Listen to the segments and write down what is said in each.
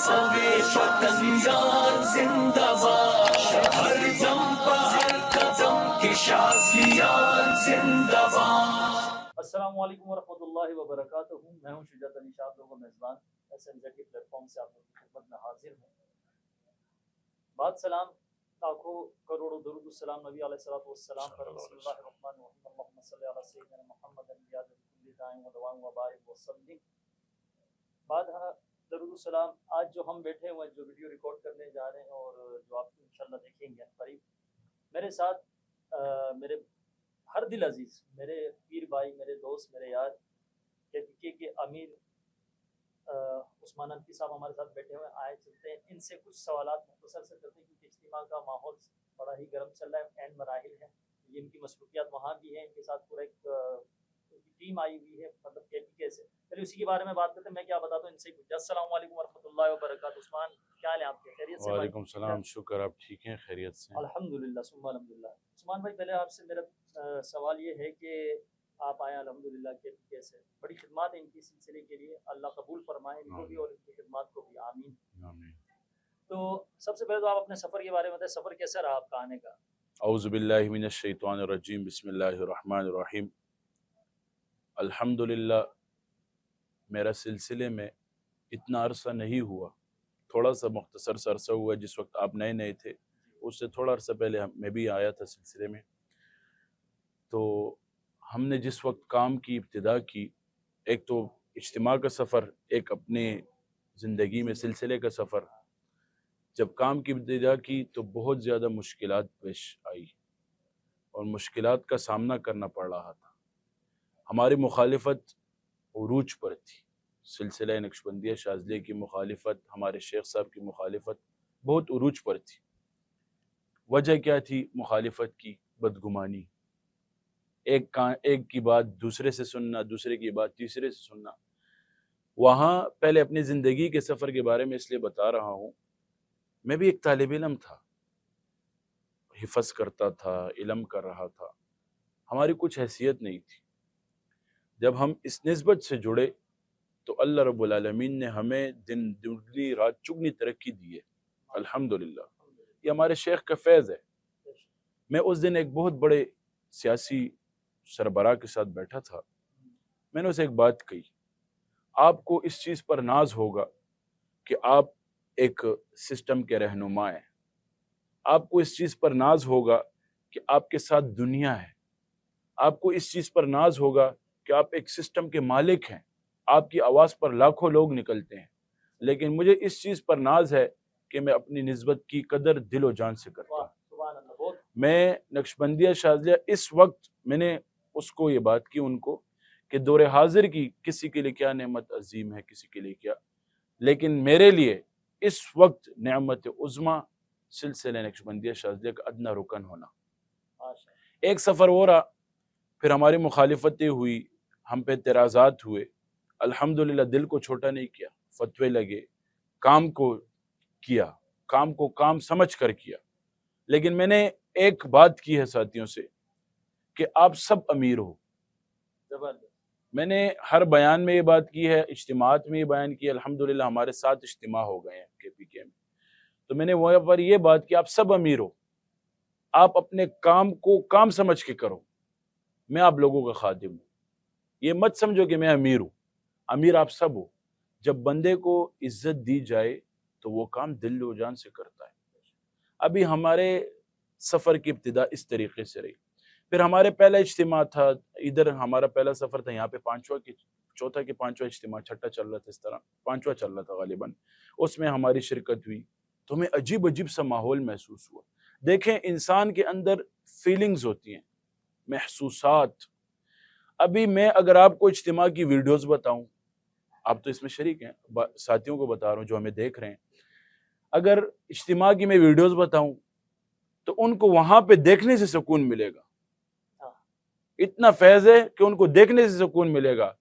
سوے پتنگان زندہ باد، ہر دم پر ہر قدم کی شازیان زندہ باد۔ السلام علیکم ورحمۃ اللہ وبرکاتہ۔ میں ہوں شجاعت علی شاہ، لوگوں میزبان SMZ کے پلیٹ فارم سے آپ لوگوں کی خدمت میں حاضر ہوں۔ بعد سلام، لاکھوں کروڑوں درود السلام نبی علیہ الصلوۃ والسلام پر۔ بسم اللہ الرحمن الرحیم، اللہم صلی علی سیدنا محمد النبی بکل داعٍ ودعاء وبارک وسلم۔ بعد درود السلام، آج جو ہم بیٹھے ہوئے جو ویڈیو ریکارڈ کرنے جا رہے ہیں اور جو آپ انشاءاللہ دیکھیں گے قریب، میرے ساتھ میرے ہر دل عزیز، میرے پیر بھائی، میرے دوست، میرے یار KPK کے امیر عثمان انفی صاحب ہمارے ساتھ بیٹھے ہوئے۔ آئے چلتے ہیں ان سے کچھ سوالات مختصر سے کرتے ہیں، کیونکہ اجتماع کا ماحول بڑا ہی گرم چل رہا ہے، عین مراحل ہیں، یہ ان کی مصروفیات وہاں بھی ہیں، ان کے ساتھ پورا ایک ٹیم آئی ہوئی ہے، مطلب KPK سے۔ پہلے اسی کے بارے میں بات کرتے ہیں، میں کیا بتاتا ہوں ان سے ہی پوچھا۔ السلام علیکم ورحمۃ اللہ وبرکاتہ۔ عثمان کیا حال ہے آپ کے؟ خیریت سے؟ وعلیکم السلام، شکر، آپ ٹھیک ہیں؟ خیریت سے؟ الحمدللہ ثم الحمدللہ۔ عثمان بھائی، پہلے آپ سے میرا سوال یہ ہے کہ آپ آئے الحمدللہ KPK سے، بڑی خدمات ہیں ان کی سلسلے کے لیے، اللہ قبول فرمائے ان کو بھی اور ان کی خدمات کو بھی، آمین آمین۔ تو سب سے پہلے تو آپ اپنے سفر کے بارے میں بتائیں، سفر کیسا رہا آپ کا آنے کا؟ اعوذ باللہ من الشیطان الرجیم، بسم اللہ الرحمن الرحیم۔ الحمدللہ میرا سلسلے میں اتنا عرصہ نہیں ہوا، تھوڑا سا مختصر سا عرصہ ہوا جس وقت آپ نئے نئے تھے، اس سے تھوڑا عرصہ پہلے میں بھی آیا تھا سلسلے میں۔ تو ہم نے جس وقت کام کی ابتدا کی، ایک تو اجتماع کا سفر، ایک اپنے زندگی میں سلسلے کا سفر، جب کام کی ابتدا کی تو بہت زیادہ مشکلات پیش آئی اور مشکلات کا سامنا کرنا پڑ رہا تھا۔ ہماری مخالفت عروج پر تھی، سلسلہ نقشبندیہ شاذلیہ کی مخالفت، ہمارے شیخ صاحب کی مخالفت بہت عروج پر تھی۔ وجہ کیا تھی مخالفت کی؟ بدگمانی، ایک کی بات دوسرے سے سننا، دوسرے کی بات تیسرے سے سننا۔ وہاں پہلے اپنی زندگی کے سفر کے بارے میں اس لیے بتا رہا ہوں، میں بھی ایک طالب علم تھا، حفظ کرتا تھا، علم کر رہا تھا، ہماری کچھ حیثیت نہیں تھی۔ جب ہم اس نسبت سے جڑے تو اللہ رب العالمین نے ہمیں دن دگنی رات چگنی ترقی دی ہے، الحمدللہ۔ یہ ہمارے شیخ کا فیض ہے۔ میں اس دن ایک بہت بڑے سیاسی سربراہ کے ساتھ بیٹھا تھا، میں نے اسے ایک بات کہی، آپ کو اس چیز پر ناز ہوگا کہ آپ ایک سسٹم کے رہنما ہیں، آپ کو اس چیز پر ناز ہوگا کہ آپ کے ساتھ دنیا ہے، آپ کو اس چیز پر ناز ہوگا کہ آپ ایک سسٹم کے مالک ہیں، آپ کی آواز پر لاکھوں لوگ نکلتے ہیں، لیکن مجھے اس چیز پر ناز ہے کہ میں اپنی نسبت کی قدر دل و جان سے کرتا ہوں۔ میں نقشبندیہ شاذلیہ اس وقت، میں نے اس کو یہ بات کی ان کو کہ دور حاضر کی کسی کے لیے کیا نعمت عظیم ہے، کسی کے لیے کیا، لیکن میرے لیے اس وقت نعمت عظمیٰ سلسلہ نقشبندیہ شاذلیہ کا ادنا رکن ہونا۔ ایک سفر ہو رہا، پھر ہماری مخالفتیں ہوئی، ہم پہ اعتراضات ہوئے، الحمدللہ دل کو چھوٹا نہیں کیا، فتوے لگے، کام کو کیا، کام کو کام سمجھ کر کیا۔ لیکن میں نے ایک بات کی ہے ساتھیوں سے کہ آپ سب امیر ہو۔ میں نے ہر بیان میں یہ بات کی ہے، اجتماعات میں یہ بیان کی ہے، الحمدللہ ہمارے 7 اجتماع ہو گئے ہیں KPK میں، تو میں نے وہاں پر یہ بات کی، آپ سب امیر ہو، آپ اپنے کام کو کام سمجھ کے کرو، میں آپ لوگوں کا خادم ہوں، یہ مت سمجھو کہ میں امیر ہوں، امیر آپ سب ہو۔ جب بندے کو عزت دی جائے تو وہ کام دل و جان سے کرتا ہے۔ ابھی ہمارے سفر کی ابتدا اس طریقے سے رہی، پھر ہمارے پہلا اجتماع تھا ادھر، ہمارا پہلا سفر تھا یہاں پہ چوتھا کہ پانچواں اجتماع، چھٹا چل رہا تھا، اس طرح پانچواں چل رہا تھا غالباً، اس میں ہماری شرکت ہوئی تو ہمیں عجیب عجیب سا ماحول محسوس ہوا۔ دیکھیں انسان کے اندر فیلنگز ہوتی ہیں، محسوسات۔ ابھی میں اگر آپ کو اجتماع کی ویڈیوز بتاؤں، آپ تو اس میں شریک ہیں، ساتھیوں کو بتا رہا ہوں جو ہمیں دیکھ رہے ہیں، اگر اجتماع کی میں ویڈیوز بتاؤں تو ان کو وہاں پہ دیکھنے سے سکون ملے گا، اتنا فیض ہے کہ ان کو دیکھنے سے سکون ملے گا۔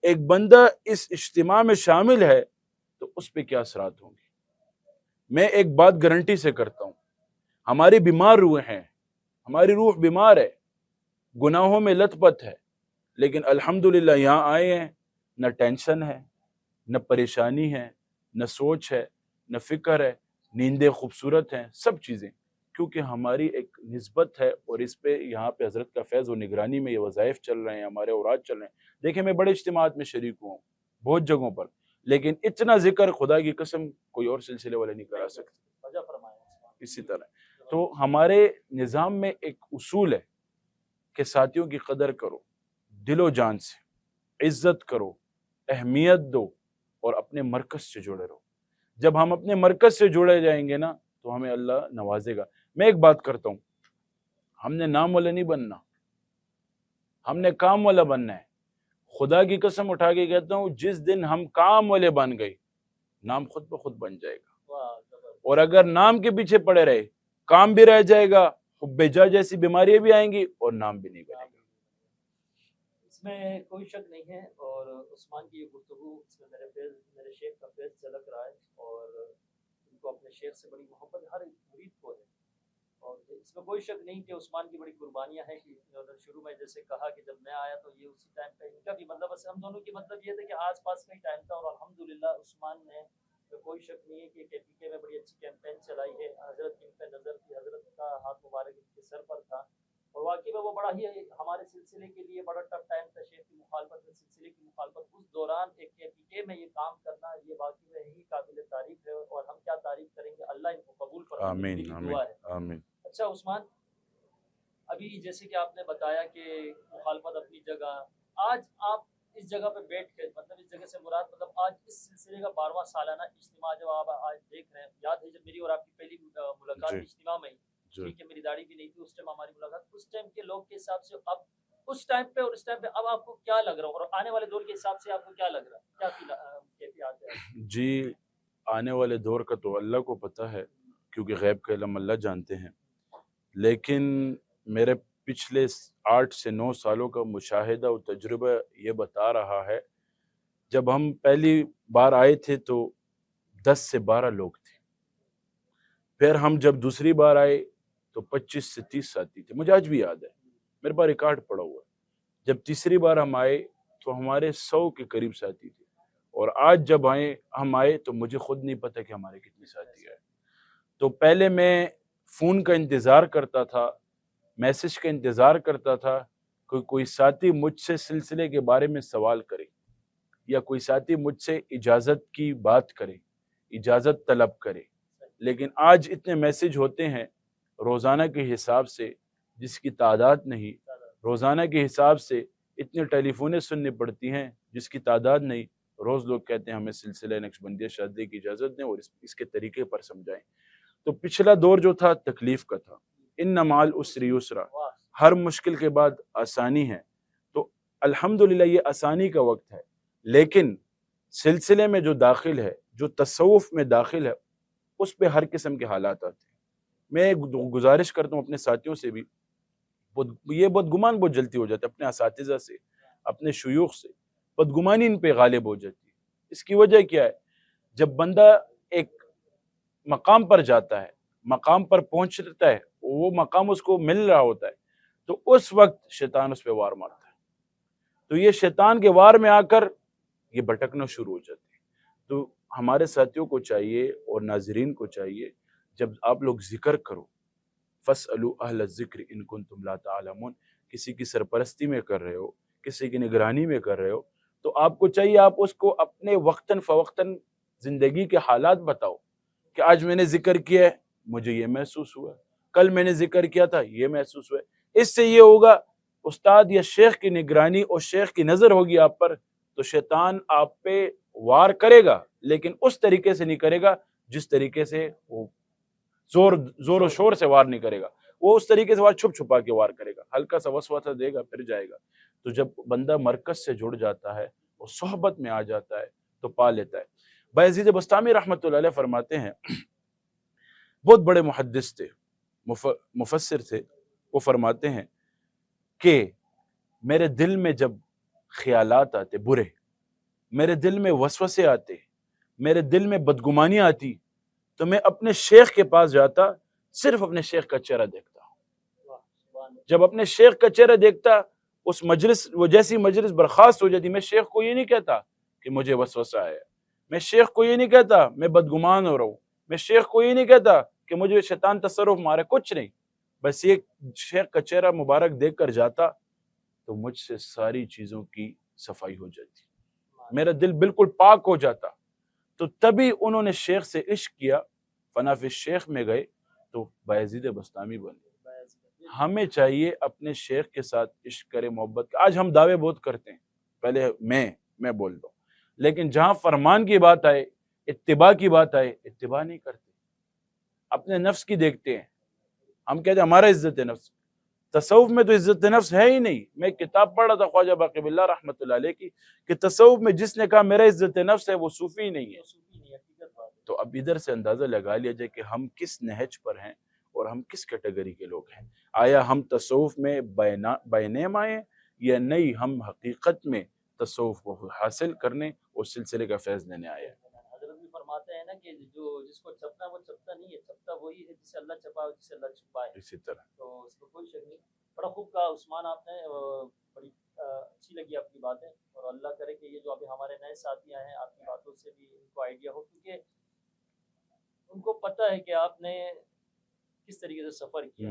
ایک بندہ اس اجتماع میں شامل ہے تو اس پہ کیا اثرات ہوں گے؟ میں ایک بات گارنٹی سے کرتا ہوں، ہماری بیمار روح ہیں، ہماری روح بیمار ہے، گناہوں میں لت پت ہے، لیکن الحمدللہ یہاں آئے ہیں، نہ ٹینشن ہے، نہ پریشانی ہے، نہ سوچ ہے، نہ فکر ہے، نیندیں خوبصورت ہیں، سب چیزیں، کیونکہ ہماری ایک نسبت ہے اور اس پہ یہاں پہ حضرت کا فیض و نگرانی میں یہ وظائف چل رہے ہیں، ہمارے اوراد چل رہے ہیں۔ دیکھیں میں بڑے اجتماعات میں شریک ہوں بہت جگہوں پر، لیکن اتنا ذکر خدا کی قسم کوئی اور سلسلے والے نہیں کرا سکتے۔ وجہ فرمائیں اسی طرح تو ہمارے نظام میں ایک اصول ہے کہ ساتھیوں کی قدر کرو، دل و جان سے عزت کرو، اہمیت دو اور اپنے مرکز سے جڑے رہو۔ جب ہم اپنے مرکز سے جڑے جائیں گے نا تو ہمیں اللہ نوازے گا۔ میں ایک بات کرتا ہوں، ہم نے نام والا نہیں بننا، ہم نے کام والا بننا ہے۔ خدا کی قسم اٹھا کے کہتا ہوں، جس دن ہم کام والے بن گئے نام خود بخود بن جائے گا، اور اگر نام کے پیچھے پڑے رہے کام بھی رہ جائے گا، حب جا جیسی بیماریاں بھی آئیں گی اور نام بھی نہیں بنے گا۔ اس میں کوئی شک نہیں ہے، اور عثمان کی یہ گفتگو اس میں میرے شیخ کا فیض جھلک رہا ہے، اور ان کو اپنے شیخ سے بڑی محبت ہر مرید کو ہے، اور اس میں کوئی شک نہیں کہ عثمان کی بڑی قربانیاں ہیں کہ شروع میں جیسے کہا کہ جب میں آیا تو یہ اسی ٹائم پہ ان کا بھی مطلب ہم دونوں کی مطلب یہ تھا کہ آس پاس کا ہی ٹائم تھا، اور الحمدللہ عثمان نے کوئی شک نہیں ہے کہ کے پی کے میں بڑی اچھی کیمپین چلائی ہے، حضرت ان پہ نظر تھی، حضرت کا ہاتھ مبارک ان کے سر پر تھا، اور واقعی میں وہ بڑا ہی ہمارے سلسلے کے لیے بڑا ٹف ٹائم تھا، شیخ کی مخالفت میں، سلسلے کی مخالفت، اس دوران ایک کے پی کے میں یہ کام کرنا یہ واقعی میں ہی قابل تعریف ہے، اور ہم کیا تعریف کریں گے، اللہ ان کو قبول فرمائے، آمین میری آمین دعا ہے۔ آمین۔ اچھا عثمان، ابھی جیسے کہ آپ نے بتایا کہ مخالفت اپنی جگہ، آج آپ اس جگہ پہ بیٹھ کے مطلب اس جگہ سے مراد مطلب آج اس سلسلے کا 12واں سالانہ اجتماع جب آپ آج دیکھ رہے ہیں، یاد ہے جب میری اور آپ کی پہلی ملاقات اجتماع میں ٹھیک ہے، میری داڑھی بھی نہیں تھی اس ٹائم ہماری ملاقات، اس ٹائم کے لوگ کے حساب سے اب اس ٹائم پہ اور اس ٹائم پہ اب آپ کو کیا لگ رہا ہے، اور آنے والے دور کے حساب سے آپ کو کیا لگ رہا ہے، کیا کیفیات ہے؟ جی آنے والے دور کا تو اللہ کو پتہ ہے، کیونکہ غیب کا علم اللہ جانتے ہیں، لیکن میرے پچھلے 8 سے 9 سالوں کا مشاہدہ و تجربہ یہ بتا رہا ہے، جب ہم پہلی بار آئے تھے تو 10 سے 12 لوگ تھے، پھر ہم جب دوسری بار آئے تو 25 سے 30 ساتھی تھے، مجھے آج بھی یاد ہے، میرے پاس ریکارڈ پڑا ہوا ہے۔ جب تیسری بار ہم آئے تو ہمارے 100 کے قریب ساتھی تھے، اور آج جب ہم آئے تو مجھے خود نہیں پتہ کہ ہمارے کتنے ساتھی آئے۔ تو پہلے میں فون کا انتظار کرتا تھا، میسج کا انتظار کرتا تھا کہ کوئی ساتھی مجھ سے سلسلے کے بارے میں سوال کرے، یا کوئی ساتھی مجھ سے اجازت کی بات کرے، اجازت طلب کرے، لیکن آج اتنے میسج ہوتے ہیں روزانہ کے حساب سے جس کی تعداد نہیں، روزانہ کے حساب سے اتنے ٹیلی فونیں سننی پڑتی ہیں جس کی تعداد نہیں، روز لوگ کہتے ہیں ہمیں سلسلہ نقشبندیہ شادی کی اجازت دیں اور اس کے طریقے پر سمجھائیں۔ تو پچھلا دور جو تھا تکلیف کا تھا، ان مع العسر یسرا، ہر مشکل کے بعد آسانی ہے، تو الحمدللہ یہ آسانی کا وقت ہے، لیکن سلسلے میں جو داخل ہے، جو تصوف میں داخل ہے، اس پہ ہر قسم کے حالات آتے ہیں۔ میں گزارش کرتا ہوں اپنے ساتھیوں سے بھی، یہ بدگمان بہت جلدی ہو جاتا ہے، اپنے اساتذہ سے، اپنے شیوخ سے بدگمانی ان پہ غالب ہو جاتی ہے۔ اس کی وجہ کیا ہے؟ جب بندہ ایک مقام پر جاتا ہے، مقام پر پہنچتا ہے، وہ مقام اس کو مل رہا ہوتا ہے، تو اس وقت شیطان اس پہ وار مارتا ہے، تو یہ شیطان کے وار میں آ کر یہ بھٹکنا شروع ہو جاتے ہیں۔ تو ہمارے ساتھیوں کو چاہیے اور ناظرین کو چاہیے، جب آپ لوگ ذکر کرو، فَاسْأَلُوا أَهْلَ الذِّكْرِ إِن كُنتُمْ لَا تَعْلَمُونَ، کسی کی سرپرستی میں کر رہے ہو، کسی کی نگرانی میں کر رہے ہو، تو آپ کو چاہیے آپ اس کو اپنے وقتاً فوقتاً زندگی کے حالات بتاؤ کہ آج میں نے ذکر کیا ہے، مجھے یہ محسوس ہوا، کل میں نے ذکر کیا تھا، یہ محسوس ہوا۔ اس سے یہ ہوگا استاد یا شیخ کی نگرانی اور شیخ کی نظر ہوگی آپ پر، تو شیطان آپ پہ وار کرے گا، لیکن اس طریقے سے نہیں کرے گا جس طریقے سے وہ زور و شور سے وار نہیں کرے گا، وہ اس طریقے سے وار چھپ چھپا کے وار کرے گا، ہلکا سا وسوسہ دے گا پھر جائے گا۔ تو جب بندہ مرکز سے جڑ جاتا ہے اور صحبت میں آ جاتا ہے تو پا لیتا ہے۔ بایزید بسطامی رحمۃ اللہ علیہ فرماتے ہیں، بہت بڑے محدث تھے، مفسر تھے، وہ فرماتے ہیں کہ میرے دل میں جب خیالات آتے برے، میرے دل میں وسوسے آتے، میرے دل میں بدگمانی آتی، تو میں اپنے شیخ کے پاس جاتا، صرف اپنے شیخ کا چہرہ دیکھتا۔ جب اپنے شیخ کا چہرہ دیکھتا، اس مجلس، وہ جیسی مجلس برخاست ہو جاتی، میں شیخ کو یہ نہیں کہتا کہ مجھے وسوسہ ہے، میں شیخ کو یہ نہیں کہتا میں بدگمان ہو رہا ہوں، میں شیخ کو یہ نہیں کہتا کہ مجھے شیطان تصرف مارے، کچھ نہیں، بس یہ شیخ کا چہرہ مبارک دیکھ کر جاتا تو مجھ سے ساری چیزوں کی صفائی ہو جاتی، میرا دل بالکل پاک ہو جاتا. تو تبھی انہوں نے شیخ سے عشق کیا، فناف شیخ میں گئے تو بایزید بستامی بنے. ہمیں چاہیے اپنے شیخ کے ساتھ عشق کرے، محبت. آج ہم دعوے بہت کرتے ہیں، پہلے میں بول دوں، لیکن جہاں فرمان کی بات آئے، اتباع کی بات آئے، اتباع نہیں کرتے، اپنے نفس کی دیکھتے ہیں. ہم کہتے ہیں ہمارا عزت نفس، تصوف میں تو عزت نفس ہے ہی نہیں. میں کتاب پڑھ رہا تھا خواجہ باقی باللہ رحمۃ اللہ علیہ کی، کہ تصوف میں جس نے کہا میرا عزت نفس ہے وہ صوفی ہی نہیں ہے. تو اب ادھر سے اندازہ لگا لیا جائے کہ ہم کس نہج پر ہیں اور ہم کس کیٹیگری کے لوگ ہیں. آیا ہم تصوف میں بینیم آئے یا نہیں، ہم حقیقت میں تصوف کو حاصل کرنے اور سلسلے کا فیض لینے آئے ہیں. حضرت بھی فرماتے ہیں نا کہ جو جس کو چپنا وہ چپتا نہیں ہے، چپتا وہی ہے جسے اللہ چپائے، جسے اللہ چھپائے. اسی طرح تو اس میں کوئی شک نہیں. بڑا خوب کہا عثمان آپ نے، بڑی اچھی لگی آپ کی باتیں، اور اللہ کرے کہ یہ جو ابھی ہمارے نئے ساتھی آئے ہیں آپ کی باتوں سے بھی ان کو آئیڈیا ہو، کیونکہ ان کو پتہ ہے کہ آپ نے کس طریقے سے سفر کیا.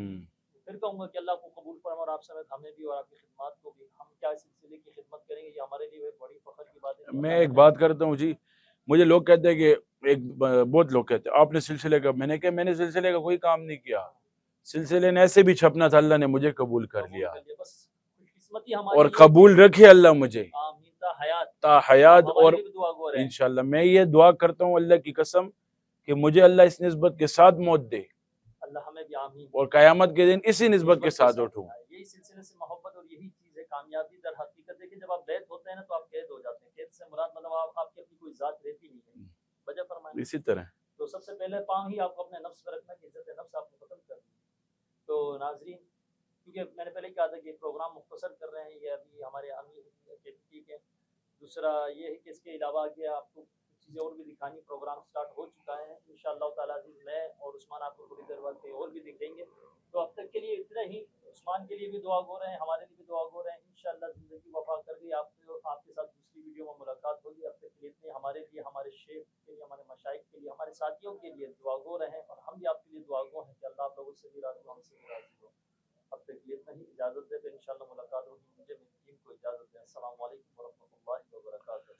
پھر کہوں گا کہ اللہ کو قبول فرما، اور آپ سمیت ہمیں بھی اور آپ کی خدمات کو بھی. ہم کیا سلسلے کی خدمت کریں گے، یہ ہمارے لیے بڑی فخر کی بات ہے. میں ایک بات کرتا ہوں جی، مجھے لوگ کہتے ہیں کہ بہت لوگ کہتے ہیں آپ نے سلسلے کا، میں نے کہا میں نے سلسلے کا کوئی کام نہیں کیا، سلسلے نے ایسے بھی چھپنا تھا، اللہ نے مجھے قبول کر لیا، بس قسمتی ہماری اور قبول رکھے اللہ مجھے آمین تا حیات تا حیات. اور دعا گو رہے ہیں. انشاءاللہ میں یہ دعا کرتا ہوں اللہ کی قسم کہ مجھے اللہ اس نسبت کے ساتھ موت دے، اللہ ہمیں بھی آمین. اور قیامت کے دن اسی نسبت کے ساتھ اٹھوں. یہی سلسلے سے محبت اور یہی چیز ہے کامیابی. در حقیقت ہے کہ جب آپ قید ہوتے ہیں نا تو آپ قید ہو جاتے ہیں. قید سے مراد مطلب آپ کی اپنی کوئی ذات رہتی نہیں ہے. وجہ فرمائیں. اسی طرح تو سب سے پہلے پاؤں ہی آپ کو اپنے نفس پہ رکھنا کہ عزت نفس آپ کو ختم کرنی. تو ناظرین، کیونکہ میں نے پہلے کہا تھا کہ پروگرام مختصر کر رہے ہیں، یہ ابھی ہمارے امیر ٹھیک ہے. دوسرا یہ ہے کہ اس کے علاوہ آگے آپ کو چیزیں اور بھی دکھانی. پروگرام سٹارٹ ہو چکا ہے انشاءاللہ تعالیٰ عزیز. میں اور عثمان آپ کو تھوڑی دیر بعد اور بھی دکھیں گے. تو اب تک کے لیے اتنا ہی. عثمان کے لیے بھی دعا گو رہے ہیں، ہمارے لیے بھی دعا گو رہے ہیں. انشاءاللہ زندگی وفا کر گئی. آپ کے ساتھ دوسری ویڈیو میں ملاقات ہوگی. اب تک کے لیے اتنے. ہمارے لیے، ہمارے شیخ کے لیے، ہمارے مشائخ کے لیے، ہمارے ساتھیوں کے لیے دعا گو رہے ہیں، اور ہم بھی آپ کے لیے دعا گو ہیں کہ اللہ آپ لوگوں سے بھی راضی ہو، ہم سے بھی راضی ہو. اب تک کے لیے اتنا ہی. اجازت دے تو انشاءاللہ ملاقات ہوگی. مجھے میری ٹیم کو اجازت دیں. السلام علیکم ورحمۃ اللہ وبرکاتہ.